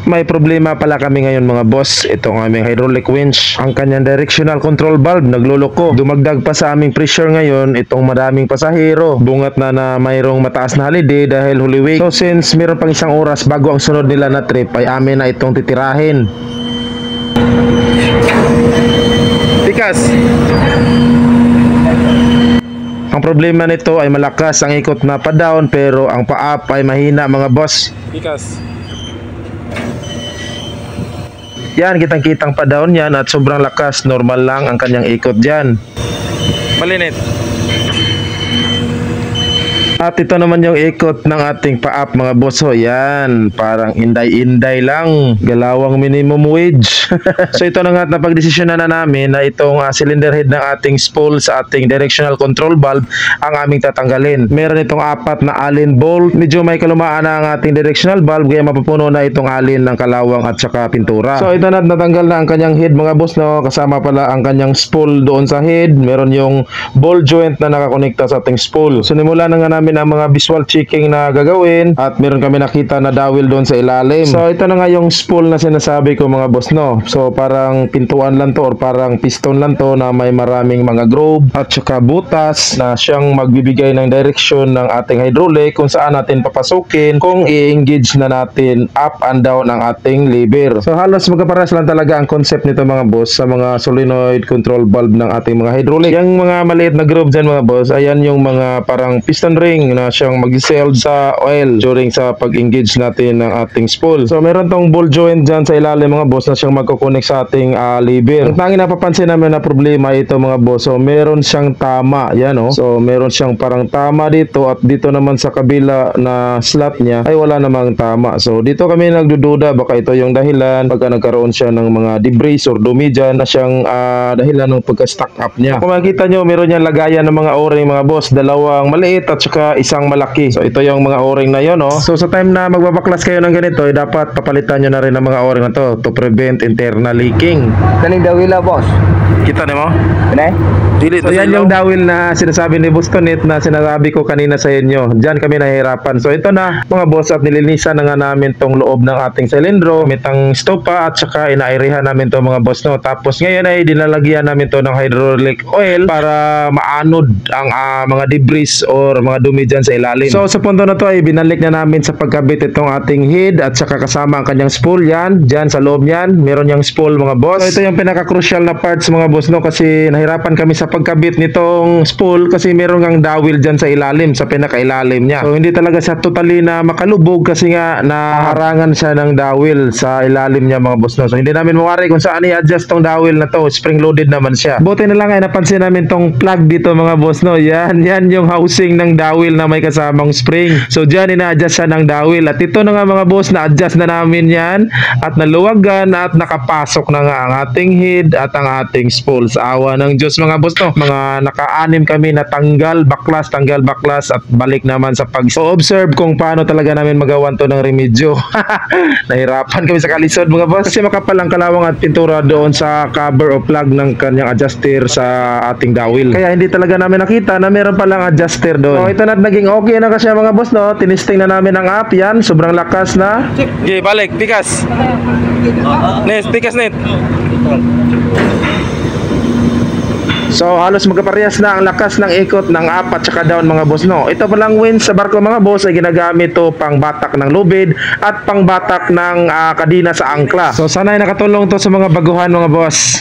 May problema pala kami ngayon mga boss. Ito ang aming hydraulic winch. Ang kanyang directional control valve nagluloko. Dumagdag pa sa aming pressure ngayon itong maraming pasahero. Bungat na mayroong mataas na holiday dahil Holy Week. So since meron pang isang oras bago ang sunod nila na trip ay amin na itong titirahin. Tikas! Ang problema nito ay malakas ang ikot na pa-down pero ang pa-up ay mahina mga boss. Tikas! Yan, kitang-kitang pa-down yan at sobrang lakas. Normal lang ang kanyang ikot dyan. Malinit. At ito naman yung ikot ng ating pa-up mga boss. So yan, parang inday-inday lang. Galawang minimum wage. So ito na nga at napagdesisyonan na namin na itong cylinder head ng ating spool sa ating directional control valve ang aming tatanggalin. Meron itong 4 na Allen bolt. Medyo may kalumaan na ang ating directional valve kaya mapupuno na itong Allen ng kalawang at saka pintura. So ito na at natanggal na ang kanyang head mga boss, no. Kasama pala ang kanyang spool doon sa head. Meron yung ball joint na nakakonekta sa ating spool. So nimula na nga namin ang mga visual checking na gagawin at meron kami nakita na dowel doon sa ilalim. So ito na nga yung spool na sinasabi ko mga boss, no. So parang pintuan lang to or parang piston lang to na may maraming mga groove at saka butas na siyang magbibigay ng direction ng ating hydraulic kung saan natin papasukin kung i-engage na natin up and down ang ating lever. So halos magkaparas lang talaga ang concept nito mga boss sa mga solenoid control valve ng ating mga hydraulic. Yung mga maliit na groove dyan mga boss, ayan yung mga parang piston ring na siyang mag-seld sa oil during sa pag-engage natin ng ating spool. So meron tong ball joint dyan sa ilalim mga boss na siyang magkoconnect sa ating lever. Ang tanging napapansin namin na problema ito mga boss, so meron siyang tama, yan oh. So meron siyang parang tama dito at dito naman sa kabila na slot niya ay wala namang tama. So dito kami nagdududa baka ito yung dahilan pagka nagkaroon siya ng mga debris or dumi dyan na siyang dahilan ng pagka-stack up niya. Kung makikita nyo, meron niyang lagayan ng mga o-ring mga boss, dalawang maliit at saka isang malaki. So ito yung mga o-ring na yon, oh. So sa time na magbabaklas kayo ng ganito, dapat papalitan nyo na rin ang mga o-ring na to prevent internal leaking. Kaning dawila boss. Kita mo? Kani? So yan yung dowel na sinasabi ni Bostonit na sinasabi ko kanina sa inyo. Diyan kami nahihirapan. So ito na mga boss at nilinisan na nga namin tong loob ng ating silindro, mitang stopa at saka inairihan namin to mga boss, no. Tapos ngayon ay dinalagyan namin to ng hydraulic oil para maanod ang mga debris or mga dumi dyan sa ilalim. So sa punto na to ay binalik na namin sa pagkabit itong ating head at saka kasama ang kanyang spool yan. Dyan sa loob yan, meron yung spool mga boss. So ito yung pinaka-crucial na parts mga boss, no, kasi nahirapan kami sa pagkabit nitong spool kasi meron ngang dowel dyan sa ilalim, sa pinaka-ilalim niya. So hindi talaga siya totally na makalubog kasi nga naharangan siya ng dowel sa ilalim niya mga boss, no. So hindi namin mawari kung saan i-adjust tong dowel na to. Spring loaded naman siya. Buti na lang ay napansin namin tong plug dito mga boss, no. Yan yung housing ng dowel na may kasamang spring. So dyan ina-adjust siya ng dowel at ito na nga mga boss, na-adjust na namin yan at naluwagan at nakapasok na nga ang ating head at ang ating spool. Sa awa ng Diyos mga boss, no. Mga naka-anim kami na tanggal baklas at balik naman sa pag-observe kung paano talaga namin magawan to ng remedyo. Nahirapan kami sa kalisod mga boss kasi makapal ang kalawang at pintura doon sa cover o plug ng kanyang adjuster sa ating dowel. Kaya hindi talaga namin nakita na meron palang adjuster doon. So ito na, naging okay na kasi mga boss, no. Tinisting na namin ang app yan, sobrang lakas na. Okay, balik, pikas. Net, pikas net. So halos magkaparehas na ang lakas ng ikot ng up at saka down mga boss, no. Ito palang winch sa barko mga boss ay ginagamit to pang batak ng lubid at pang batak ng kadina sa angkla. So sana ay nakatulong to sa mga baguhan mga boss.